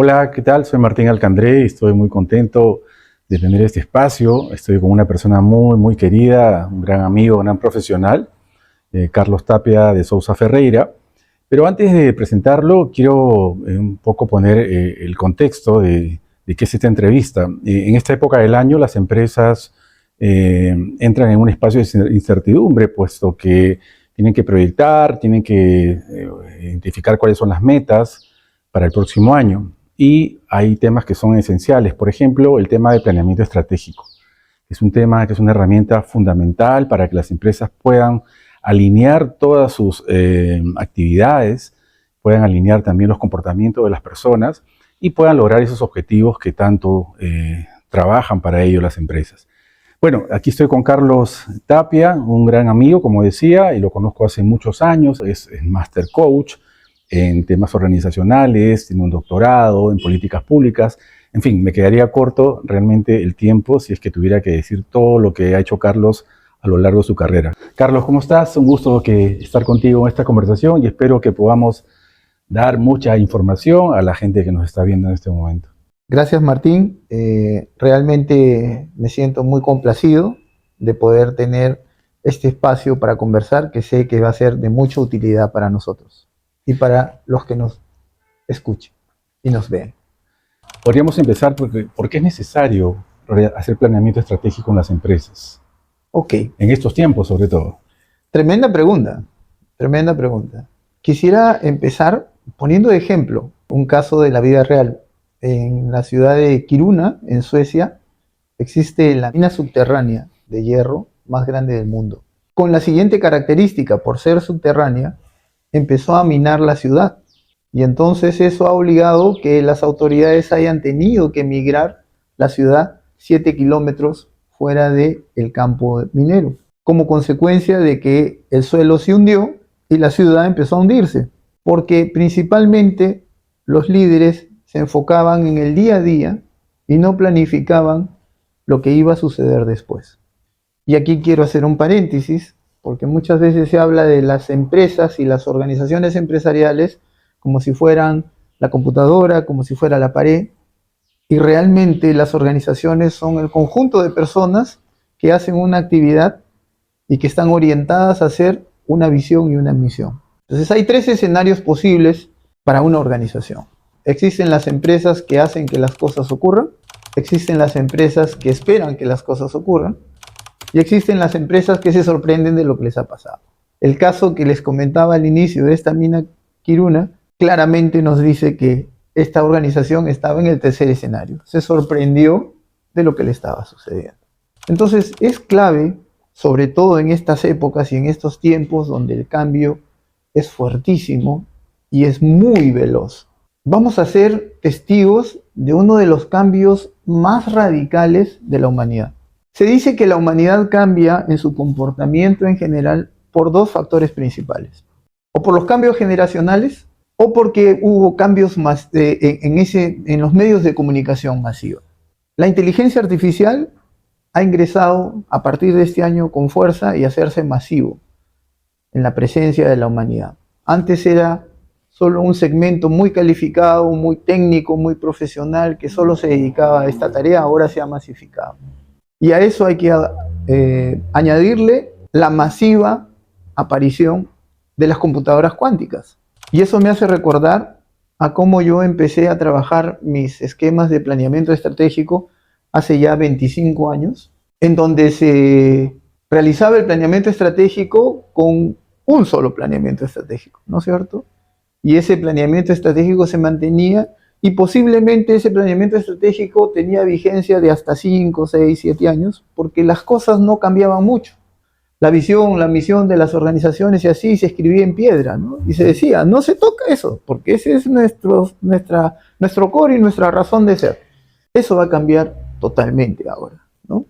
Hola, ¿qué tal? Soy Martín Alcandré y estoy muy contento de tener este espacio. Estoy con una persona muy querida, un gran amigo, un gran profesional, Carlos Tapia de Sousa Ferreira. Pero antes de presentarlo, quiero un poco poner el contexto de qué es esta entrevista. En esta época del año, las empresas entran en un espacio de incertidumbre, puesto que tienen que proyectar, tienen que identificar cuáles son las metas para el próximo año. Y hay temas que son esenciales. Por ejemplo, el tema de planeamiento estratégico. Es un tema que es una herramienta fundamental para que las empresas puedan alinear todas sus actividades, puedan alinear también los comportamientos de las personas y puedan lograr esos objetivos que tanto trabajan para ello las empresas. Bueno, aquí estoy con Carlos Tapia, un gran amigo, como decía, y lo conozco hace muchos años, es Master Coach en temas organizacionales, tiene un doctorado en políticas públicas. En fin, me quedaría corto realmente el tiempo si es que tuviera que decir todo lo que ha hecho Carlos a lo largo de su carrera. Carlos, ¿cómo estás? Un gusto estar contigo en esta conversación y espero que podamos dar mucha información a la gente que nos está viendo en este momento. Gracias, Martín. Realmente me siento muy complacido de poder tener este espacio para conversar, que sé que va a ser de mucha utilidad para nosotros y para los que nos escuchen y nos vean. Podríamos empezar por qué es necesario hacer planeamiento estratégico en las empresas. Ok. En estos tiempos, sobre todo. Tremenda pregunta, tremenda pregunta. Quisiera empezar poniendo de ejemplo un caso de la vida real. En la ciudad de Kiruna, en Suecia, existe la mina subterránea de hierro más grande del mundo. Con la siguiente característica: por ser subterránea, empezó a minar la ciudad. Y entonces eso ha obligado que las autoridades hayan tenido que migrar la ciudad 7 kilómetros fuera del campo minero, como consecuencia de que el suelo se hundió y la ciudad empezó a hundirse, porque principalmente los líderes se enfocaban en el día a día y no planificaban lo que iba a suceder después. Y aquí quiero hacer un paréntesis, porque muchas veces se habla de las empresas y las organizaciones empresariales como si fueran la computadora, como si fuera la pared, y realmente las organizaciones son el conjunto de personas que hacen una actividad y que están orientadas a hacer una visión y una misión. Entonces hay tres escenarios posibles para una organización. Existen las empresas que hacen que las cosas ocurran, existen las empresas que esperan que las cosas ocurran, y existen las empresas que se sorprenden de lo que les ha pasado. El caso que les comentaba al inicio de esta mina Kiruna claramente nos dice que esta organización estaba en el tercer escenario. Se sorprendió de lo que le estaba sucediendo. Entonces es clave, sobre todo en estas épocas y en estos tiempos donde el cambio es fuertísimo y es muy veloz. Vamos a ser testigos de uno de los cambios más radicales de la humanidad. Se dice que la humanidad cambia en su comportamiento en general por dos factores principales: o por los cambios generacionales o porque hubo cambios en los medios de comunicación masiva. La inteligencia artificial ha ingresado a partir de este año con fuerza y hacerse masivo en la presencia de la humanidad. Antes era solo un segmento muy calificado, muy técnico, muy profesional, que solo se dedicaba a esta tarea, ahora se ha masificado. Y a eso hay que añadirle la masiva aparición de las computadoras cuánticas. Y eso me hace recordar a cómo yo empecé a trabajar mis esquemas de planeamiento estratégico hace ya 25 años, en donde se realizaba el planeamiento estratégico con un solo planeamiento estratégico, ¿no es cierto? Y ese planeamiento estratégico se mantenía y posiblemente ese planeamiento estratégico tenía vigencia de hasta 5, 6, 7 años, porque las cosas no cambiaban mucho. La visión, la misión de las organizaciones y así se escribía en piedra, ¿no? Y se decía, no se toca eso, porque ese es nuestro core y nuestra razón de ser. Eso va a cambiar totalmente ahora, ¿no?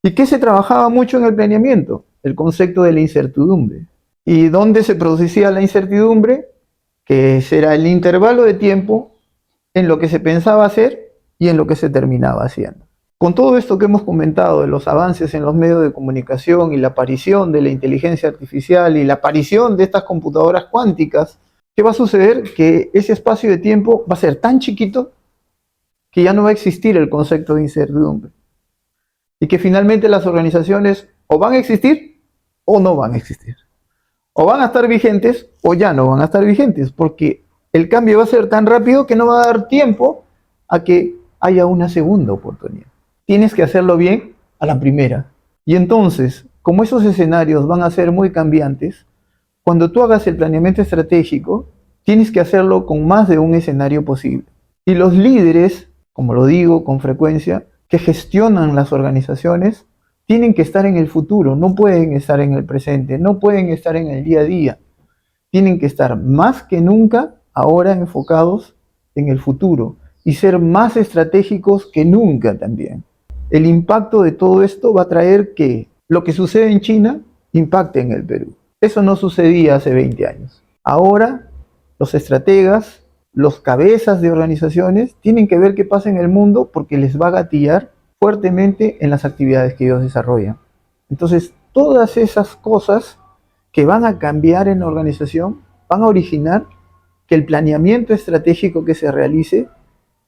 ¿Y qué se trabajaba mucho en el planeamiento? El concepto de la incertidumbre. ¿Y dónde se producía la incertidumbre? Que será el intervalo de tiempo en lo que se pensaba hacer y en lo que se terminaba haciendo. Con todo esto que hemos comentado de los avances en los medios de comunicación y la aparición de la inteligencia artificial y la aparición de estas computadoras cuánticas, ¿qué va a suceder? Que ese espacio de tiempo va a ser tan chiquito que ya no va a existir el concepto de incertidumbre y que finalmente las organizaciones o van a existir o no van a existir. O van a estar vigentes o ya no van a estar vigentes, porque el cambio va a ser tan rápido que no va a dar tiempo a que haya una segunda oportunidad. Tienes que hacerlo bien a la primera. Y entonces, como esos escenarios van a ser muy cambiantes, cuando tú hagas el planeamiento estratégico, tienes que hacerlo con más de un escenario posible. Y los líderes, como lo digo con frecuencia, que gestionan las organizaciones, tienen que estar en el futuro, no pueden estar en el presente, no pueden estar en el día a día. Tienen que estar más que nunca ahora enfocados en el futuro y ser más estratégicos que nunca también. El impacto de todo esto va a traer que lo que sucede en China impacte en el Perú. Eso no sucedía hace 20 años. Ahora los estrategas, los cabezas de organizaciones tienen que ver qué pasa en el mundo porque les va a gatillar fuertemente en las actividades que ellos desarrollan. Entonces, todas esas cosas que van a cambiar en la organización van a originar que el planeamiento estratégico que se realice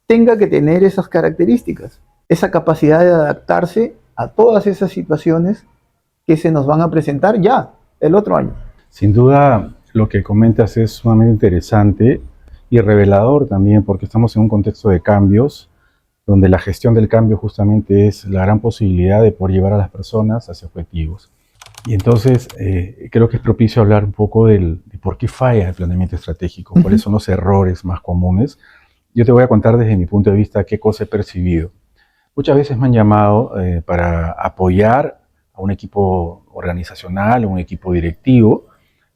tenga que tener esas características, esa capacidad de adaptarse a todas esas situaciones que se nos van a presentar ya el otro año. Sin duda, lo que comentas es sumamente interesante y revelador también, porque estamos en un contexto de cambios, donde la gestión del cambio justamente es la gran posibilidad de poder llevar a las personas hacia objetivos. Y entonces creo que es propicio hablar un poco de por qué falla el planeamiento estratégico, cuáles son los errores más comunes. Yo te voy a contar desde mi punto de vista qué cosa he percibido. Muchas veces me han llamado para apoyar a un equipo organizacional, un equipo directivo,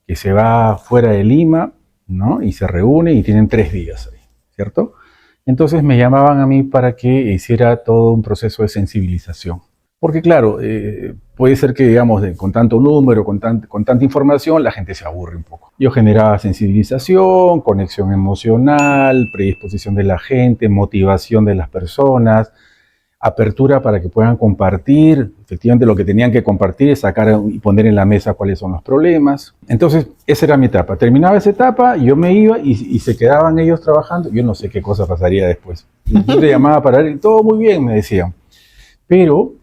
que se va fuera de Lima, ¿no? Y se reúne y tienen 3 días ahí, ¿cierto? Entonces me llamaban a mí para que hiciera todo un proceso de sensibilización. Porque claro, puede ser que, digamos, con tanto número, con tanta información, la gente se aburre un poco. Yo generaba sensibilización, conexión emocional, predisposición de la gente, motivación de las personas, apertura para que puedan compartir, efectivamente lo que tenían que compartir es sacar y poner en la mesa cuáles son los problemas. Entonces, esa era mi etapa. Terminaba esa etapa, yo me iba y se quedaban ellos trabajando. Yo no sé qué cosa pasaría después. Yo te llamaba para ver, todo muy bien, me decían. Pero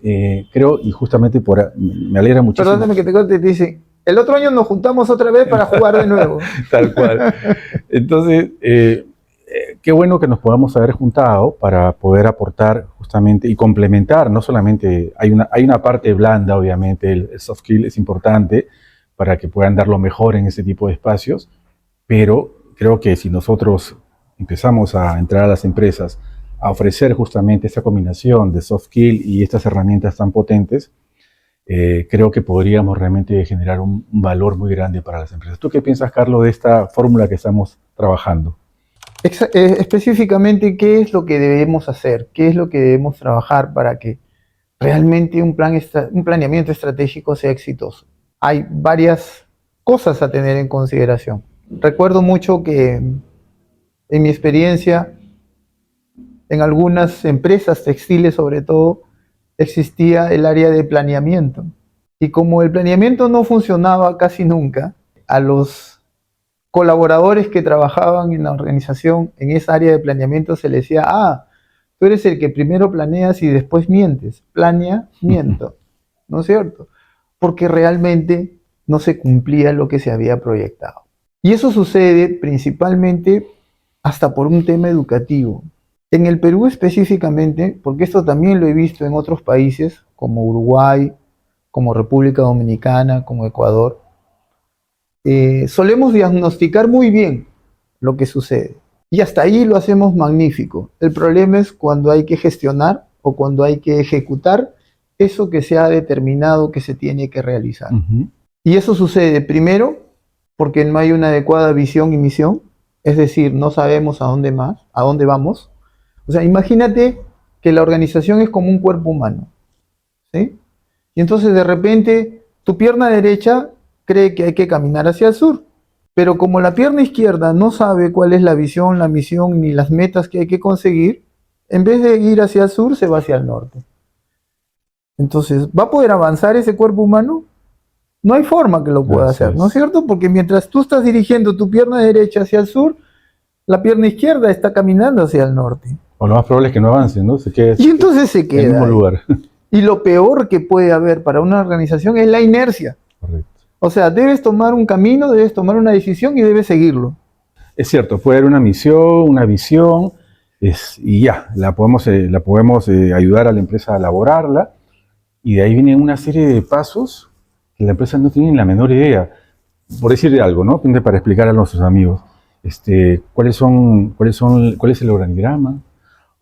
creo, y justamente me alegra muchísimo. Perdóname que te corte, te dice, el otro año nos juntamos otra vez para jugar de nuevo. Tal cual. Entonces, qué bueno que nos podamos haber juntado para poder aportar justamente y complementar, no solamente, hay una parte blanda, obviamente, el soft skill es importante para que puedan dar lo mejor en ese tipo de espacios, pero creo que si nosotros empezamos a entrar a las empresas a ofrecer justamente esta combinación de soft skill y estas herramientas tan potentes, creo que podríamos realmente generar un valor muy grande para las empresas. ¿Tú qué piensas, Carlos, de esta fórmula que estamos trabajando? Específicamente, ¿qué es lo que debemos hacer? ¿Qué es lo que debemos trabajar para que realmente un planeamiento estratégico sea exitoso? Hay varias cosas a tener en consideración. Recuerdo mucho que en mi experiencia, en algunas empresas textiles sobre todo, existía el área de planeamiento. Y como el planeamiento no funcionaba casi nunca, a los colaboradores que trabajaban en la organización, en esa área de planeamiento, se les decía, tú eres el que primero planeas y después mientes. Planea, miento. ¿No es cierto? Porque realmente no se cumplía lo que se había proyectado. Y eso sucede principalmente hasta por un tema educativo. En el Perú específicamente, porque esto también lo he visto en otros países, como Uruguay, como República Dominicana, como Ecuador, solemos diagnosticar muy bien lo que sucede. Y hasta ahí lo hacemos magnífico. El problema es cuando hay que gestionar o cuando hay que ejecutar eso que se ha determinado que se tiene que realizar. Y eso sucede primero porque no hay una adecuada visión y misión, es decir, no sabemos a dónde vamos. O sea, imagínate que la organización es como un cuerpo humano, ¿sí? Y entonces de repente tu pierna derecha cree que hay que caminar hacia el sur, pero como la pierna izquierda no sabe cuál es la visión, la misión ni las metas que hay que conseguir, en vez de ir hacia el sur se va hacia el norte. Entonces, ¿va a poder avanzar ese cuerpo humano? No hay forma que lo pueda hacer, ¿no es cierto? Porque mientras tú estás dirigiendo tu pierna derecha hacia el sur, la pierna izquierda está caminando hacia el norte. O lo más probable es que no avancen, ¿no? Se quede Y entonces se en el queda mismo ahí. lugar. Y lo peor que puede haber para una organización es la inercia. Correcto. O sea, debes tomar un camino, debes tomar una decisión y debes seguirlo. Es cierto, puede haber una misión, una visión, y ya, la podemos ayudar a la empresa a elaborarla, y de ahí vienen una serie de pasos que la empresa no tiene ni la menor idea. Por decir algo, ¿no? Para explicar a nuestros amigos, cuál es el organigrama,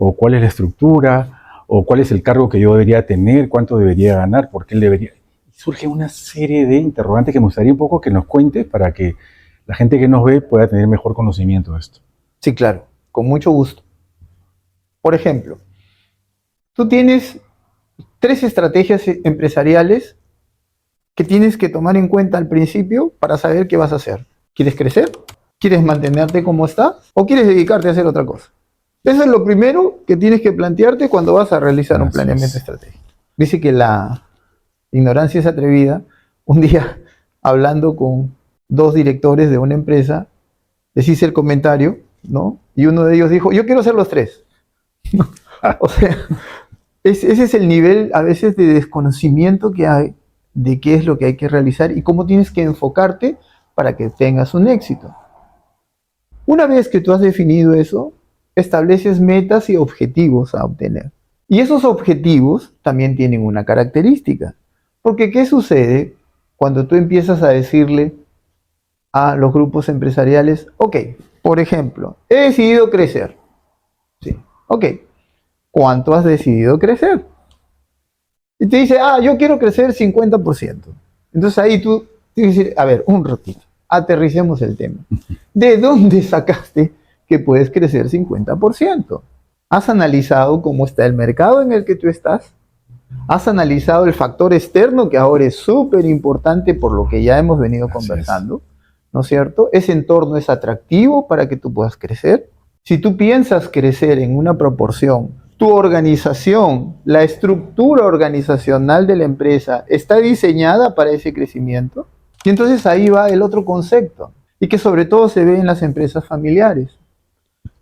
o cuál es la estructura, o cuál es el cargo que yo debería tener, cuánto debería ganar, por qué él debería. Surge una serie de interrogantes que me gustaría un poco que nos cuentes para que la gente que nos ve pueda tener mejor conocimiento de esto. Sí, claro, con mucho gusto. Por ejemplo, tú tienes 3 estrategias empresariales que tienes que tomar en cuenta al principio para saber qué vas a hacer. ¿Quieres crecer? ¿Quieres mantenerte como estás? ¿O quieres dedicarte a hacer otra cosa? Eso es lo primero que tienes que plantearte cuando vas a realizar un Así planeamiento es. estratégico. Dice que la ignorancia es atrevida. Un día, hablando con 2 directores de una empresa, les hice el comentario, ¿no? Y uno de ellos dijo, yo quiero hacer los 3. O sea, ese es el nivel a veces de desconocimiento que hay de qué es lo que hay que realizar y cómo tienes que enfocarte para que tengas un éxito. Una vez que tú has definido eso, estableces metas y objetivos a obtener. Y esos objetivos también tienen una característica. Porque ¿qué sucede cuando tú empiezas a decirle a los grupos empresariales, ok, por ejemplo, he decidido crecer? Sí, ok, ¿cuánto has decidido crecer? Y te dice, yo quiero crecer 50%. Entonces ahí tú tienes que decir, a ver, un ratito, aterricemos el tema. ¿De dónde sacaste que puedes crecer 50%? ¿Has analizado cómo está el mercado en el que tú estás? ¿Has analizado el factor externo que ahora es súper importante por lo que ya hemos venido conversando? ¿No es cierto? ¿Ese entorno es atractivo para que tú puedas crecer? Si tú piensas crecer en una proporción, tu organización, la estructura organizacional de la empresa está diseñada para ese crecimiento. Y entonces ahí va el otro concepto, y que sobre todo se ve en las empresas familiares.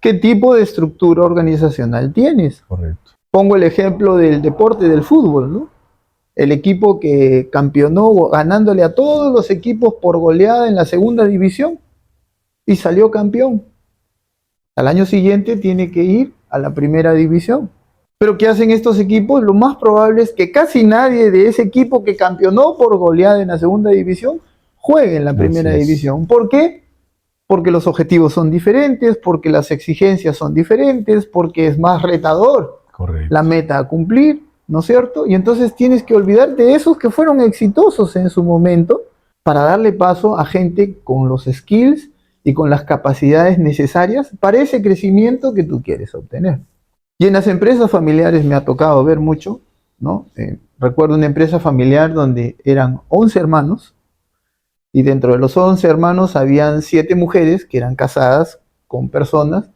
¿Qué tipo de estructura organizacional tienes? Correcto. Pongo el ejemplo del deporte del fútbol, ¿no? El equipo que campeonó ganándole a todos los equipos por goleada en la segunda división y salió campeón. Al año siguiente tiene que ir a la primera división. Pero ¿qué hacen estos equipos? Lo más probable es que casi nadie de ese equipo que campeonó por goleada en la segunda división juegue en la primera división. ¿Por qué? Porque los objetivos son diferentes, porque las exigencias son diferentes, porque es más retador la meta a cumplir, ¿no es cierto? Y entonces tienes que olvidarte de esos que fueron exitosos en su momento para darle paso a gente con los skills y con las capacidades necesarias para ese crecimiento que tú quieres obtener. Y en las empresas familiares me ha tocado ver mucho, ¿no? Recuerdo una empresa familiar donde eran 11 hermanos y dentro de los 11 hermanos habían 7 mujeres que eran casadas con personas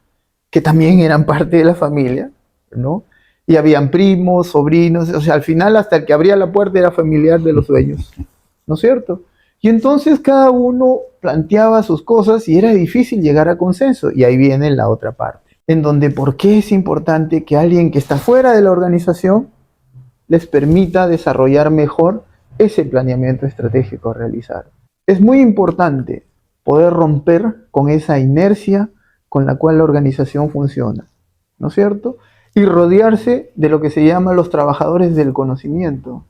que también eran parte de la familia, ¿no? Y habían primos, sobrinos, o sea, al final hasta el que abría la puerta era familiar de los dueños, ¿no es cierto? Y entonces cada uno planteaba sus cosas y era difícil llegar a consenso. Y ahí viene la otra parte, en donde por qué es importante que alguien que está fuera de la organización les permita desarrollar mejor ese planeamiento estratégico a realizar. Es muy importante poder romper con esa inercia con la cual la organización funciona, ¿no es cierto? Y rodearse de lo que se llama los trabajadores del conocimiento.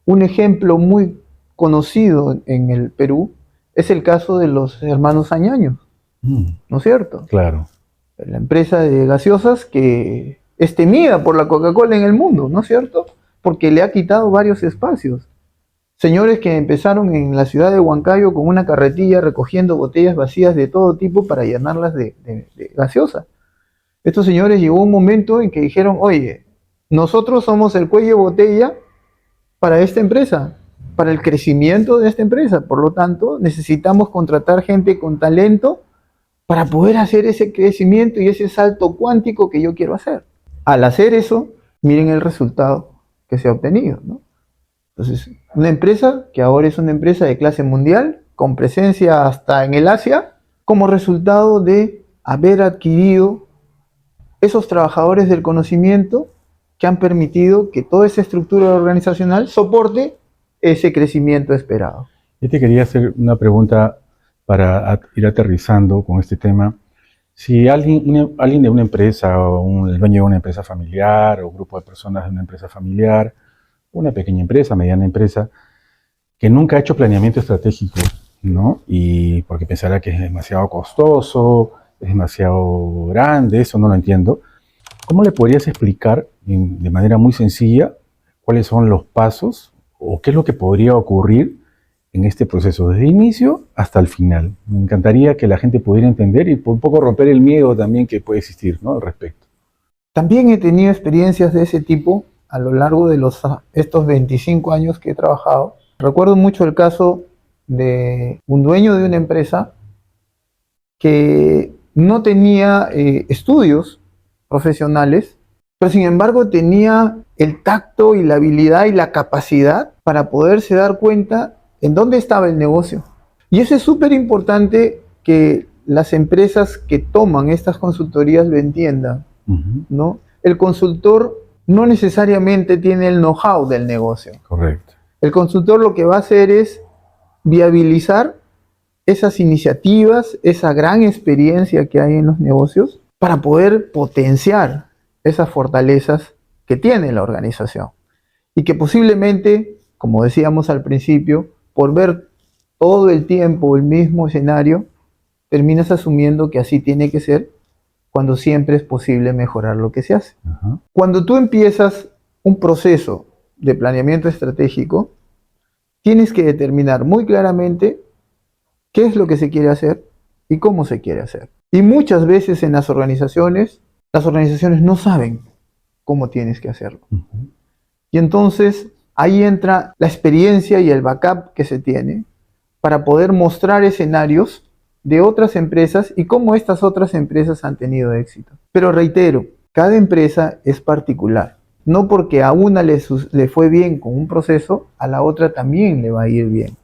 Un ejemplo muy conocido en el Perú es el caso de los hermanos Añaños, ¿no es cierto? Claro. La empresa de gaseosas que es temida por la Coca-Cola en el mundo, ¿no es cierto? Porque le ha quitado varios espacios. Señores que empezaron en la ciudad de Huancayo con una carretilla recogiendo botellas vacías de todo tipo para llenarlas de gaseosa. Estos señores llegó un momento en que dijeron, oye, nosotros somos el cuello de botella para esta empresa, para el crecimiento de esta empresa. Por lo tanto, necesitamos contratar gente con talento para poder hacer ese crecimiento y ese salto cuántico que yo quiero hacer. Al hacer eso, miren el resultado que se ha obtenido, ¿no? Entonces, una empresa que ahora es una empresa de clase mundial, con presencia hasta en el Asia, como resultado de haber adquirido esos trabajadores del conocimiento que han permitido que toda esa estructura organizacional soporte ese crecimiento esperado. Yo te quería hacer una pregunta para ir aterrizando con este tema. Si alguien de una empresa, o el dueño de una empresa familiar, o un grupo de personas de una empresa familiar, una pequeña empresa, mediana empresa, que nunca ha hecho planeamiento estratégico, ¿no? Y porque pensará que es demasiado costoso, es demasiado grande, eso no lo entiendo. ¿Cómo le podrías explicar de manera muy sencilla cuáles son los pasos o qué es lo que podría ocurrir en este proceso, desde el inicio hasta el final? Me encantaría que la gente pudiera entender y por un poco romper el miedo también que puede existir, ¿no?, al respecto. También he tenido experiencias de ese tipo a lo largo de estos 25 años que he trabajado. Recuerdo mucho el caso de un dueño de una empresa que no tenía estudios profesionales, pero sin embargo tenía el tacto y la habilidad y la capacidad para poderse dar cuenta en dónde estaba el negocio. Y eso es súper importante que las empresas que toman estas consultorías lo entiendan, ¿no? El consultor no necesariamente tiene el know-how del negocio. Correcto. El consultor lo que va a hacer es viabilizar esas iniciativas, esa gran experiencia que hay en los negocios para poder potenciar esas fortalezas que tiene la organización. Y que posiblemente, como decíamos al principio, por ver todo el tiempo el mismo escenario, terminas asumiendo que así tiene que ser cuando siempre es posible mejorar lo que se hace. Ajá. Cuando tú empiezas un proceso de planeamiento estratégico, tienes que determinar muy claramente qué es lo que se quiere hacer y cómo se quiere hacer. Y muchas veces en las organizaciones no saben cómo tienes que hacerlo. Y entonces ahí entra la experiencia y el backup que se tiene para poder mostrar escenarios de otras empresas y cómo estas otras empresas han tenido éxito. Pero reitero, cada empresa es particular. No porque a una le fue bien con un proceso, a la otra también le va a ir bien.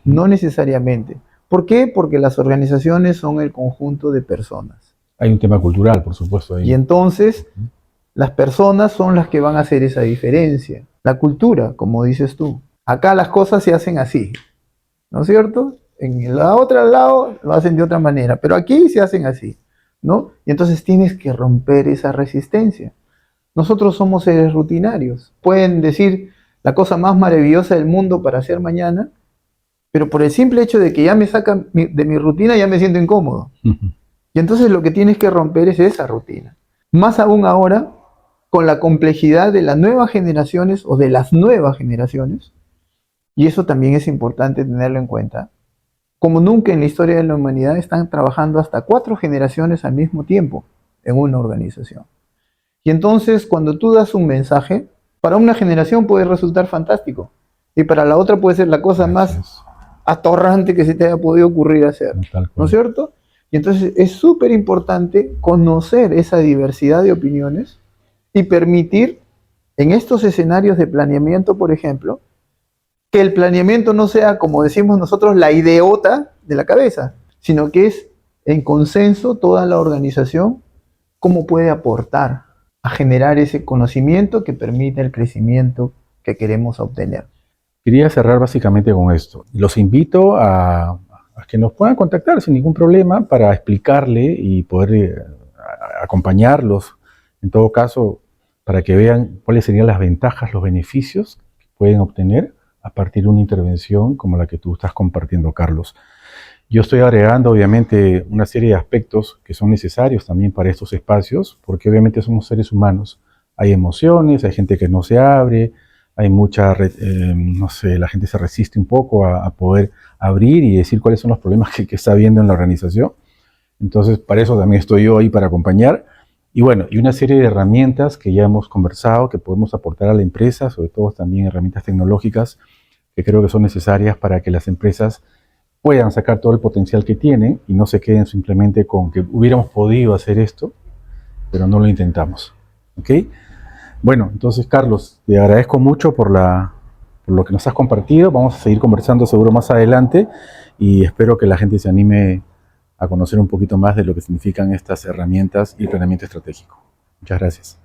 No necesariamente. ¿Por qué? Porque las organizaciones son el conjunto de personas. Hay un tema cultural, por supuesto, ahí. Y entonces, las personas son las que van a hacer esa diferencia. La cultura, como dices tú. Acá las cosas se hacen así, ¿no es cierto? En la otra lado lo hacen de otra manera, pero aquí se hacen así, ¿no? Y entonces tienes que romper esa resistencia. Nosotros somos seres rutinarios. Pueden decir la cosa más maravillosa del mundo para hacer mañana, pero por el simple hecho de que ya me sacan de mi rutina ya me siento incómodo. Y entonces lo que tienes que romper es esa rutina. Más aún ahora, con la complejidad de las nuevas generaciones o de las nuevas generaciones, y eso también es importante tenerlo en cuenta. Como nunca en la historia de la humanidad están trabajando hasta 4 generaciones al mismo tiempo en una organización. Y entonces cuando tú das un mensaje, para una generación puede resultar fantástico y para la otra puede ser la cosa más atorrante que se te haya podido ocurrir hacer, ¿no es cierto? Y entonces es súper importante conocer esa diversidad de opiniones y permitir en estos escenarios de planeamiento, por ejemplo, que el planeamiento no sea, como decimos nosotros, la ideota de la cabeza, sino que es en consenso toda la organización cómo puede aportar a generar ese conocimiento que permite el crecimiento que queremos obtener. Quería cerrar básicamente con esto. Los invito a que nos puedan contactar sin ningún problema para explicarle y poder acompañarlos, en todo caso, para que vean cuáles serían las ventajas, los beneficios que pueden obtener a partir de una intervención como la que tú estás compartiendo, Carlos. Yo estoy agregando, obviamente, una serie de aspectos que son necesarios también para estos espacios, porque obviamente somos seres humanos. Hay emociones, hay gente que no se abre, hay mucha, no sé, la gente se resiste un poco a poder abrir y decir cuáles son los problemas que está habiendo en la organización. Entonces, para eso también estoy yo ahí para acompañar. Y bueno, y una serie de herramientas que ya hemos conversado, que podemos aportar a la empresa, sobre todo también herramientas tecnológicas, que creo que son necesarias para que las empresas puedan sacar todo el potencial que tienen y no se queden simplemente con que hubiéramos podido hacer esto, pero no lo intentamos. ¿Ok? Bueno, entonces, Carlos, te agradezco mucho por lo que nos has compartido. Vamos a seguir conversando seguro más adelante y espero que la gente se anime a conocer un poquito más de lo que significan estas herramientas y el planeamiento estratégico. Muchas gracias.